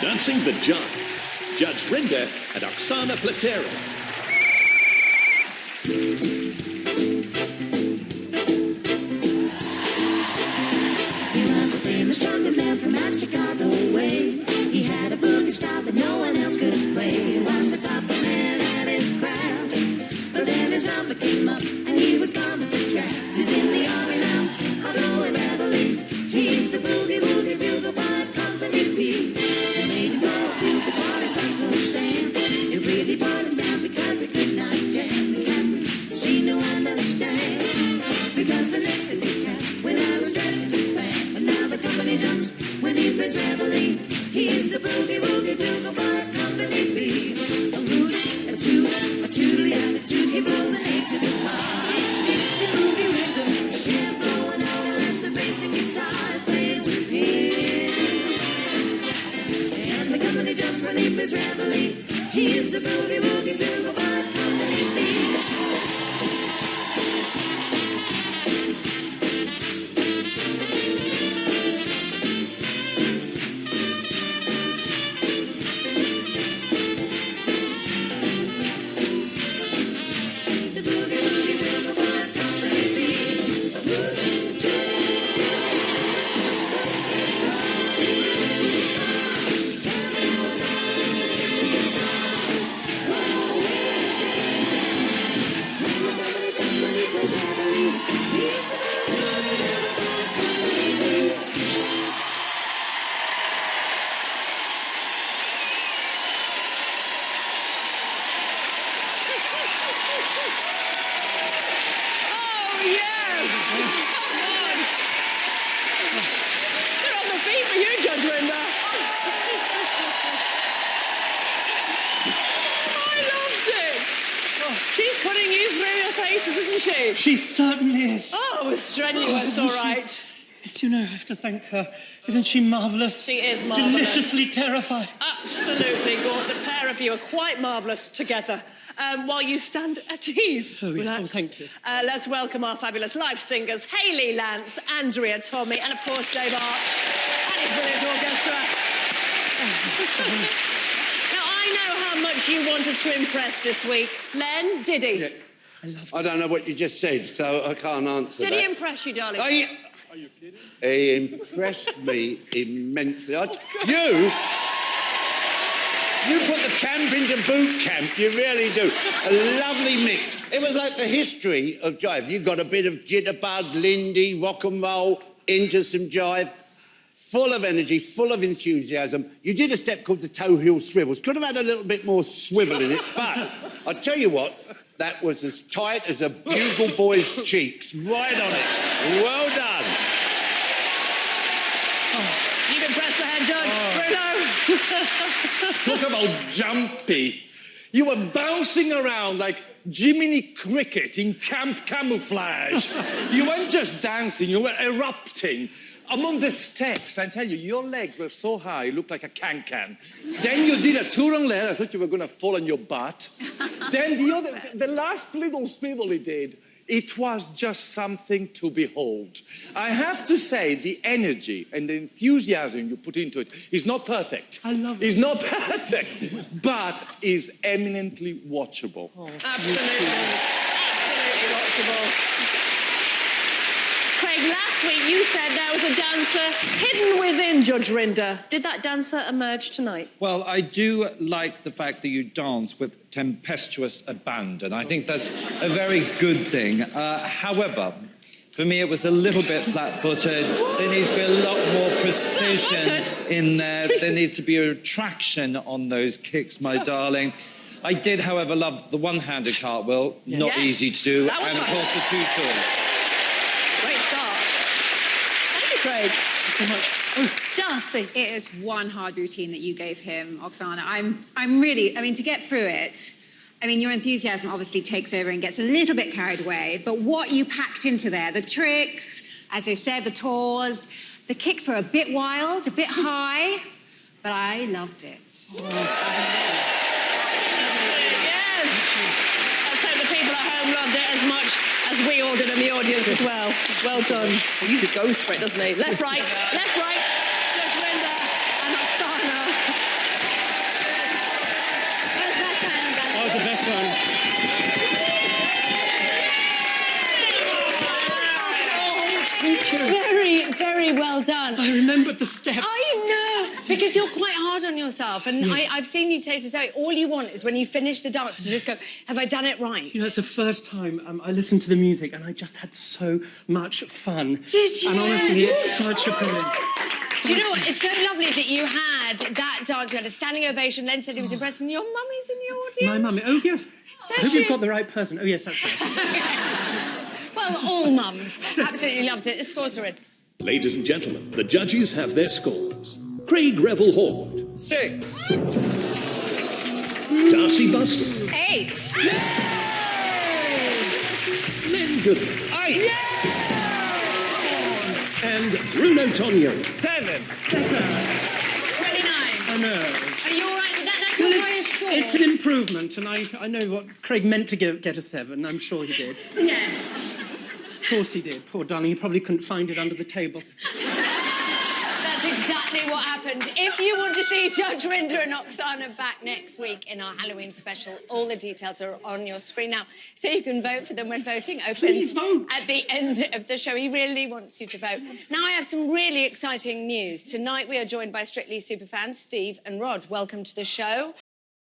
Dancing the Jive. Judge Rinder and Oksana Platera. He was a famous drunken man from out Chicago way. He had a boogie style that no one else could play. He was the top man at his craft. But then his number came up and he was gone with the track. He's in the army now, a blowing reveille. He's the boogie woogie bugle by Company B. He made him go bugle bar his Uncle Sam. It really brought him down because he could not jam. The captain seemed to understand. Because the next thing he had when I was driving the band. But now the company jumps when he plays reveille. He is the boogie woogie bugle by Company B. A root, a toot, a tootly attitude. He blows an A to the bar. The boogie rhythm, the tempo and all the rest of basic guitars playing with him. And the company jumps when he plays reveille. He is the boogie woogie bugle by Company B. She's putting you through your paces, isn't she? She certainly is. Oh, it was strenuous, all right. Yes, you know, I have to thank her. Isn't she marvellous? She is marvellous. Deliciously terrifying. Absolutely, Gort. The pair of you are quite marvellous together. While you stand at ease. Oh, yes, relax. oh, thank you. Let's welcome our fabulous live singers, Hayley Lance, Andrea Tommy, and of course, Dave Art and his brilliant orchestra. Now, I know how much you wanted to impress this week. Len, did he? Yeah. I don't know what you just said, so I can't answer Did that. he impress you, darling? Are you kidding? He impressed me immensely. You put the camp into boot camp, you really do. A lovely mix. It was like the history of jive. You got a bit of jitterbug, Lindy, rock and roll, into some jive. Full of energy, full of enthusiasm. You did a step called the toe heel swivels. Could have had a little bit more swivel in it, but I'll tell you what, that was as tight as a bugle boy's cheeks. Right on it. Well done. You've impressed the head judge, Bruno. Talk about jumpy. You were bouncing around like Jiminy Cricket in Camp Camouflage. You weren't just dancing, you were erupting. Among the steps, I tell you, your legs were so high, you looked like a can-can. Then you did a tour on lead, I thought you were going to fall on your butt. Then the last little swivel he did, it was just something to behold. I have to say, the energy and the enthusiasm you put into it is not perfect. I love it. It's not perfect, but is eminently watchable. Oh, absolutely watchable. Craig, last week you said there was a dancer hidden within Judge Rinder. Did that dancer emerge tonight? Well, I do like the fact that you dance with tempestuous abandon. I think that's a very good thing. However, for me, it was a little bit flat-footed. There needs to be a lot more precision in there. There needs to be a traction on those kicks, my darling. I did, however, love the one-handed cartwheel. Not easy to do. And, of course, the two-tool. Great start. Thank you, Craig. Thank you so much. Darcy. It is one hard routine that you gave him, Oksana. I'm really, to get through it, your enthusiasm obviously takes over and gets a little bit carried away, but what you packed into there, the tricks, as I said, the tours, the kicks were a bit wild, a bit high, but I loved it. Yes. Let's hope the people at home loved it as much as we all did in the audience as well. Well done. He usually goes for it, doesn't he? Left, right, Judge Rinder and Oksana. at the steps. I know, because you're quite hard on yourself. And Yes. I've seen you say to Zoe, all you want is when you finish the dance to just go, have I done it right? You know, it's the first time I listened to the music and I just had so much fun. Did you? And honestly, it's such a brilliant. Do you know what? It's so lovely that you had that dance. You had a standing ovation. Len said he was impressed, and your mummy's in the audience. My mummy. Oh, yeah. I hope she you've got is. the right person. Oh, yes, that's her. Well, all mums absolutely loved it. The scores are in. Ladies and gentlemen, the judges have their scores. Craig Revel Horwood, 6. Darcy Bustle, 8. Len Goodman, and Bruno Tonio. 7. 29. I know. Are you all right with that? That's Well, your highest score. it's an improvement, and I know what Craig meant to get a 7. I'm sure he did. Yes. Of course he did. Poor darling, he probably couldn't find it under the table. That's exactly what happened. If you want to see Judge Rinder and Oksana back next week in our Halloween special, all the details are on your screen now, so you can vote for them when voting opens. Please vote. At the end of the show. He really wants you to vote. Now I have some really exciting news. Tonight we are joined by Strictly superfans Steve and Rod. Welcome to the show.